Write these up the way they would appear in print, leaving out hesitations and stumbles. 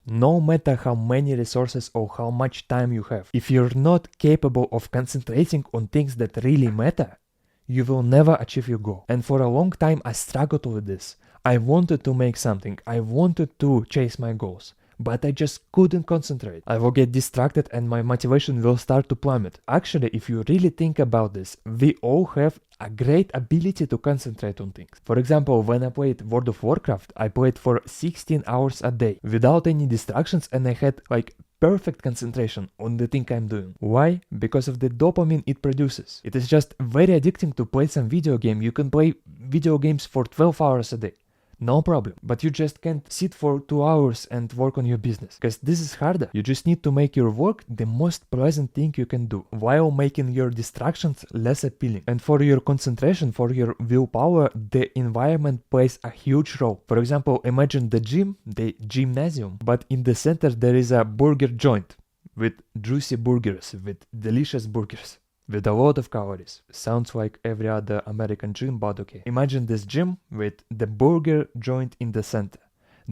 No matter how many resources or how much time you have, if you're not capable of concentrating on things that really matter, you will never achieve your goal. And for a long time I struggled with this. I wanted to make something, I wanted to chase my goals, but I just couldn't concentrate. I will get distracted and my motivation will start to plummet. Actually, if you really think about this, we all have a great ability to concentrate on things. For example, when I played World of Warcraft, I played for 16 hours a day without any distractions, and I had like perfect concentration on the thing I'm doing. Why? Because of the dopamine it produces. It is just very addicting to play some video game. You can play video games for 12 hours a day. No problem. But you just can't sit for 2 hours and work on your business, because this is harder. You just need to make your work the most pleasant thing you can do, while making your distractions less appealing. And for your concentration, for your willpower, the environment plays a huge role. For example, imagine the gym, the gymnasium, but in the center there is a burger joint with juicy burgers, with delicious burgers, with a lot of calories. Sounds like every other American gym, but okay. Imagine this gym with the burger joint in the center.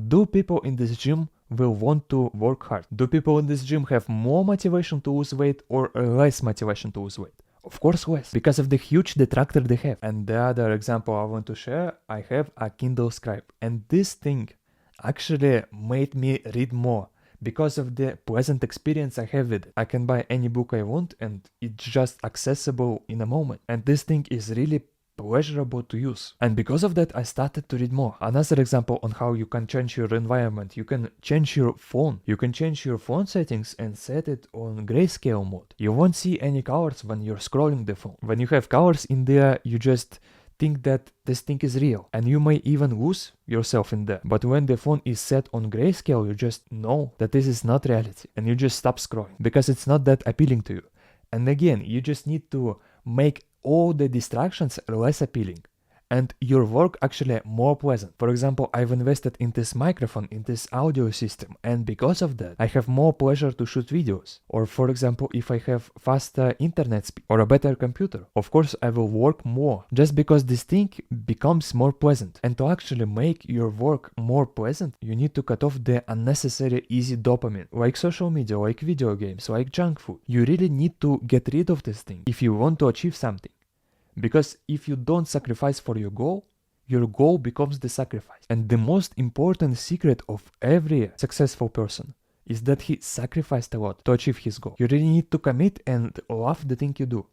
Do people in this gym will want to work hard? Do people in this gym have more motivation to lose weight or less motivation to lose weight? Of course less, because of the huge detractor they have. And the other example I want to share, I have a Kindle Scribe. And this thing actually made me read more, because of the pleasant experience I have with it. I can buy any book I want and it's just accessible in a moment. And this thing is really pleasurable to use. And because of that, I started to read more. Another example on how you can change your environment. You can change your phone. You can change your phone settings and set it on grayscale mode. You won't see any colors when you're scrolling the phone. When you have colors in there, you just think that this thing is real, and you may even lose yourself in there. But when the phone is set on grayscale, you just know that this is not reality, and you just stop scrolling because it's not that appealing to you. And again, you just need to make all the distractions less appealing and your work actually more pleasant. For example, I've invested in this microphone, in this audio system, and because of that, I have more pleasure to shoot videos. Or for example, if I have faster internet speed or a better computer, of course I will work more, just because this thing becomes more pleasant. And to actually make your work more pleasant, you need to cut off the unnecessary easy dopamine, like social media, like video games, like junk food. You really need to get rid of this thing if you want to achieve something. Because if you don't sacrifice for your goal becomes the sacrifice. And the most important secret of every successful person is that he sacrificed a lot to achieve his goal. You really need to commit and love the thing you do.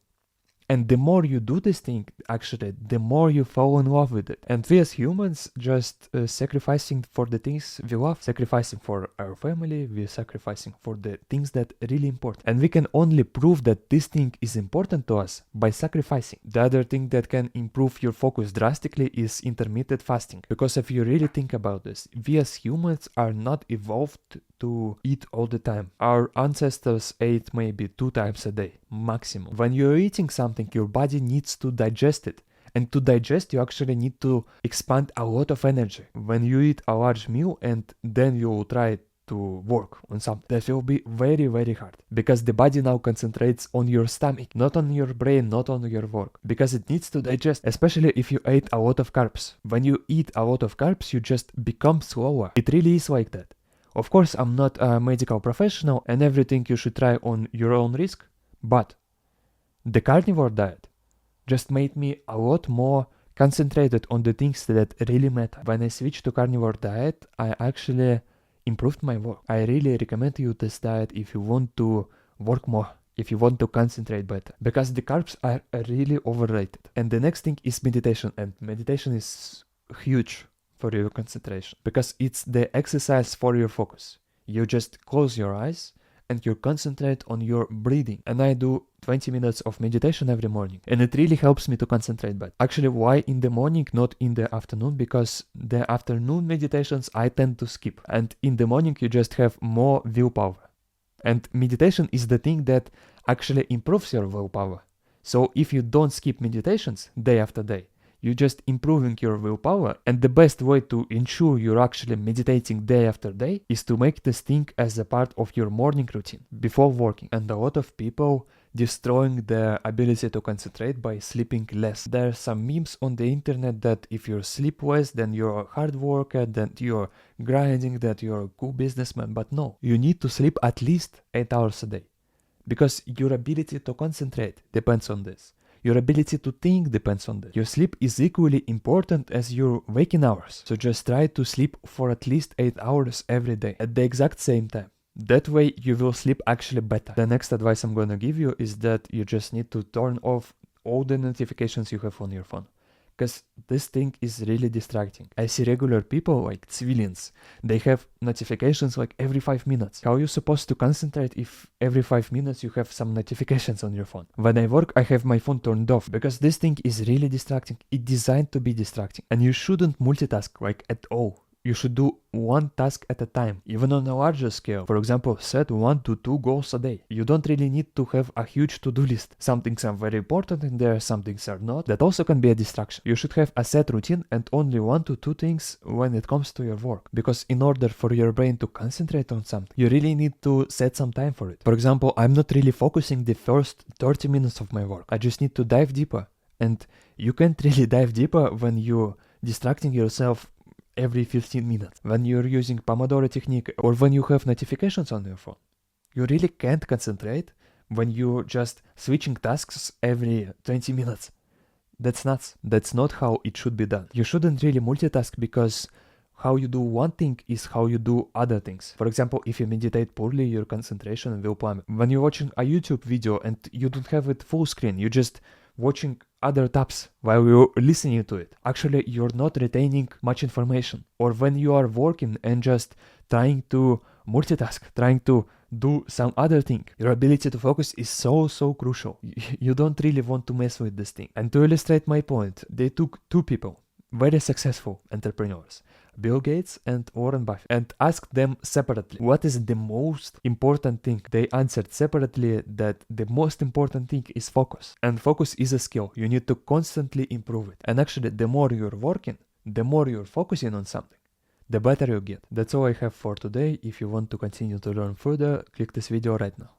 And the more you do this thing, actually, the more you fall in love with it. And we as humans just sacrificing for the things we love, sacrificing for our family, we're sacrificing for the things that are really important. And we can only prove that this thing is important to us by sacrificing. The other thing that can improve your focus drastically is intermittent fasting. Because if you really think about this, we as humans are not evolved to eat all the time. Our ancestors ate maybe 2 times a day, maximum. When you're eating something, your body needs to digest it. And to digest, you actually need to expand a lot of energy. When you eat a large meal and then you try to work on something, that will be very, very hard. Because the body now concentrates on your stomach, not on your brain, not on your work. Because it needs to digest, especially if you ate a lot of carbs. When you eat a lot of carbs, you just become slower. It really is like that. Of course, I'm not a medical professional and everything you should try on your own risk, but the carnivore diet just made me a lot more concentrated on the things that really matter. When I switched to carnivore diet, I actually improved my work. I really recommend you this diet if you want to work more, if you want to concentrate better, because the carbs are really overrated. And the next thing is meditation, and meditation is huge for your concentration, because it's the exercise for your focus. You just close your eyes and you concentrate on your breathing. And I do 20 minutes of meditation every morning, and it really helps me to concentrate better. Actually, why in the morning, not in the afternoon? Because the afternoon meditations I tend to skip, and in the morning you just have more willpower. And meditation is the thing that actually improves your willpower. So if you don't skip meditations day after day, you're just improving your willpower. And the best way to ensure you're actually meditating day after day is to make this thing as a part of your morning routine before working. And a lot of people destroying the ability to concentrate by sleeping less. There are some memes on the internet that if you sleep less, then you're a hard worker, that you're grinding, that you're a cool businessman. But no, you need to sleep at least 8 hours a day, because your ability to concentrate depends on this. Your ability to think depends on this. Your sleep is equally important as your waking hours. So just try to sleep for at least 8 hours every day at the exact same time. That way you will sleep actually better. The next advice I'm gonna give you is that you just need to turn off all the notifications you have on your phone, because this thing is really distracting. I see regular people, like civilians, they have notifications like every 5 minutes. How are you supposed to concentrate if every 5 minutes you have some notifications on your phone? When I work, I have my phone turned off, because this thing is really distracting. It's designed to be distracting, and you shouldn't multitask like at all. You should do one task at a time, even on a larger scale. For example, set 1 to 2 goals a day. You don't really need to have a huge to-do list. Some things are very important in there, some things are not. That also can be a distraction. You should have a set routine and only 1 to 2 things when it comes to your work. Because in order for your brain to concentrate on something, you really need to set some time for it. For example, I'm not really focusing the first 30 minutes of my work. I just need to dive deeper. And you can't really dive deeper when you're distracting yourself every 15 minutes, when you're using Pomodoro technique, or when you have notifications on your phone. You really can't concentrate when you're just switching tasks every 20 minutes. That's nuts. That's not how it should be done. You shouldn't really multitask, because how you do one thing is how you do other things. For example, if you meditate poorly, your concentration will plummet. When you're watching a YouTube video and you don't have it full screen, you're just watching other tabs while you're listening to it, actually you're not retaining much information. Or when you are working and just trying to multitask, trying to do some other thing, your ability to focus is so crucial. You don't really want to mess with this thing. And to illustrate my point, they took 2 people, very successful entrepreneurs, Bill Gates and Warren Buffett, and asked them separately, what is the most important thing? They answered separately that the most important thing is focus. And focus is a skill. You need to constantly improve it. And actually, the more you're working, the more you're focusing on something, the better you get. That's all I have for today. If you want to continue to learn further, click this video right now.